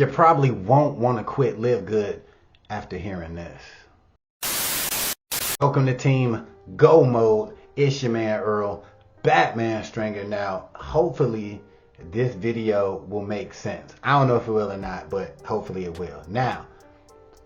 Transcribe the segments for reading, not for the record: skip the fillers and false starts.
You probably won't want to quit LiveGood after hearing this. Welcome to Team Go Mode. It's your man Earl, Batman Stringer. Now, hopefully this video will make sense. I don't know if it will or not, but hopefully it will. Now,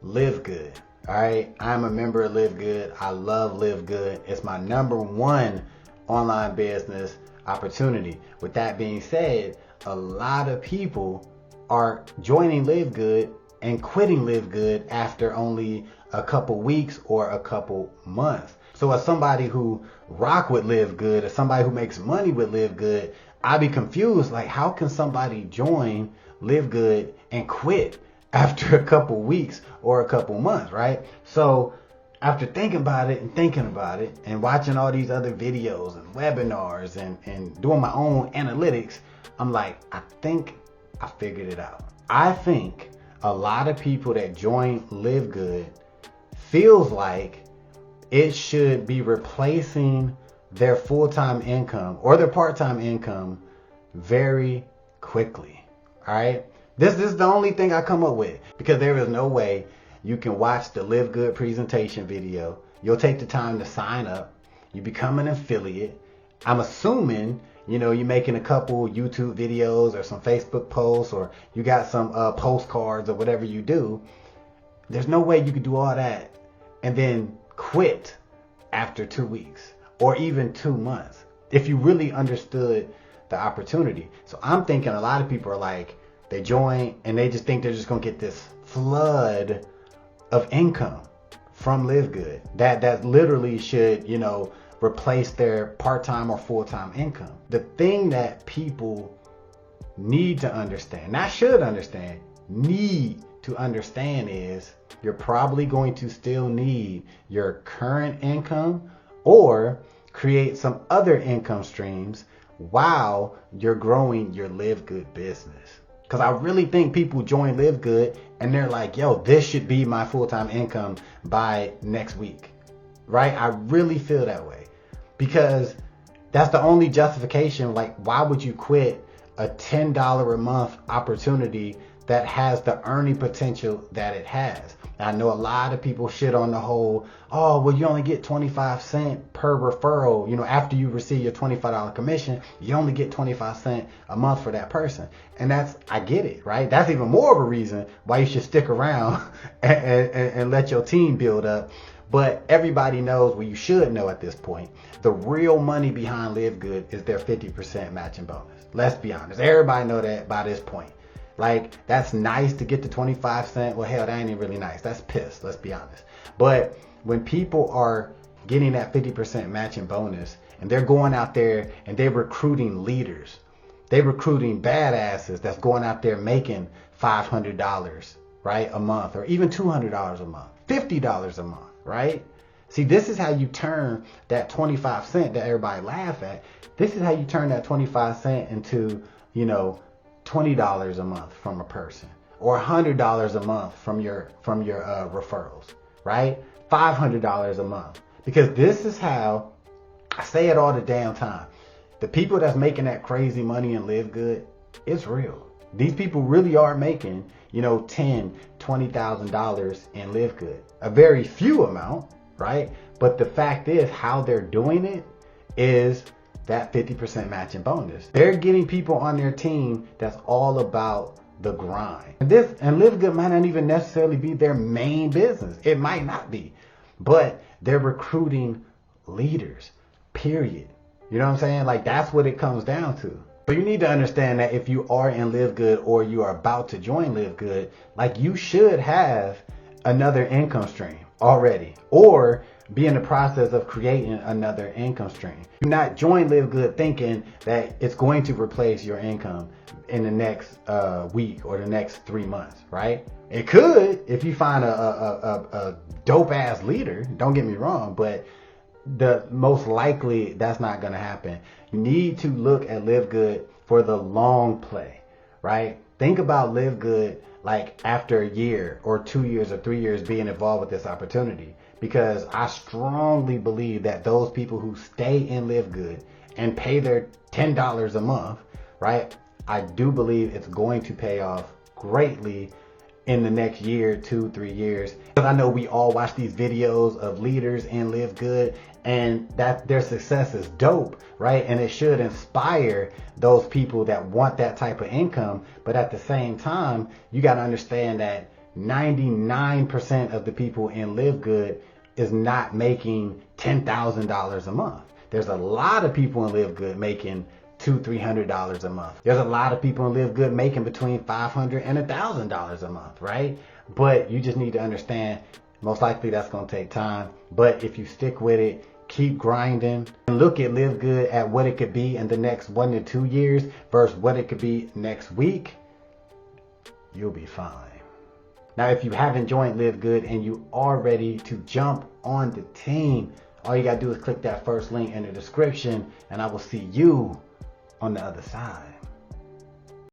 LiveGood. Alright, I'm a member of LiveGood. I love LiveGood. It's my #1 online business opportunity. With that being said, a lot of people are joining LiveGood and quitting LiveGood after only a couple weeks or a couple months. So as somebody who rock with LiveGood, as somebody who makes money with LiveGood, I'd be confused, like how can somebody join LiveGood and quit after a couple weeks or a couple months, right? So after thinking about it and watching all these other videos and webinars and doing my own analytics, I'm like, I think I figured it out. I think a lot of people that join LiveGood feels like it should be replacing their full-time income or their part-time income very quickly. All right. This is the only thing I come up with, because there is no way you can watch the LiveGood presentation video. You'll take the time to sign up. You become an affiliate. I'm assuming, you're making a couple YouTube videos or some Facebook posts, or you got some postcards or whatever you do. There's no way you could do all that and then quit after 2 weeks or even 2 months if you really understood the opportunity. So I'm thinking a lot of people are like, they join and they just think they're just going to get this flood of income from LiveGood that literally should, replace their part-time or full-time income. The thing that people need to understand, not should understand, need to understand is you're probably going to still need your current income or create some other income streams while you're growing your LiveGood business. Because I really think people join LiveGood and they're like, yo, this should be my full-time income by next week, right? I really feel that way, because that's the only justification. Like, why would you quit a $10 a month opportunity that has the earning potential that it has? And I know a lot of people shit on the whole, oh, well, you only get 25 cents per referral. After you receive your $25 commission, you only get 25 cents a month for that person. And I get it, right? That's even more of a reason why you should stick around and let your team build up. But everybody knows, well, you should know at this point, the real money behind LiveGood is their 50% matching bonus. Let's be honest. Everybody know that by this point. Like, that's nice to get the 25 cents. Well, hell, that ain't even really nice. That's piss. Let's be honest. But when people are getting that 50% matching bonus and they're going out there and they're recruiting leaders, they're recruiting badasses that's going out there making $500, right, a month, or even $200 a month, $50 a month, right? See, this is how you turn that 25 cent that everybody laugh at. This is how you turn that 25 cent into, $20 a month from a person, or $100 a month from your referrals, right? $500 a month. Because this is how, I say it all the damn time, the people that's making that crazy money in LiveGood, it's real. These people really are making, $10,000, $20,000 in LiveGood. A very few amount, right? But the fact is, how they're doing it is that 50% matching bonus. They're getting people on their team that's all about the grind. And LiveGood might not even necessarily be their main business. It might not be. But they're recruiting leaders, period. You know what I'm saying? Like, that's what it comes down to. But you need to understand that if you are in LiveGood or you are about to join LiveGood, like, you should have another income stream already, or be in the process of creating another income stream. Do not join LiveGood thinking that it's going to replace your income in the next week or the next 3 months, right? It could if you find a dope ass leader, don't get me wrong, but the most likely that's not going to happen. You need to look at LiveGood for the long play, right? Think about LiveGood like after a year or 2 years or 3 years being involved with this opportunity, because I strongly believe that those people who stay in LiveGood and pay their $10 a month, right? I do believe it's going to pay off greatly in the next year, 2, 3 years. Because I know we all watch these videos of leaders in LiveGood, and that their success is dope, right? And it should inspire those people that want that type of income. But at the same time, you got to understand that 99% of the people in LiveGood is not making $10,000 a month. There's a lot of people in LiveGood making $200-300 a month. There's a lot of people in LiveGood making between $500 and $1,000 a month, right? But you just need to understand, most likely that's going to take time. But if you stick with it, keep grinding, and look at LiveGood at what it could be in the next 1 to 2 years versus what it could be next week, you'll be fine. Now, if you haven't joined LiveGood and you are ready to jump on the team, all you got to do is click that first link in the description, and I will see you on the other side.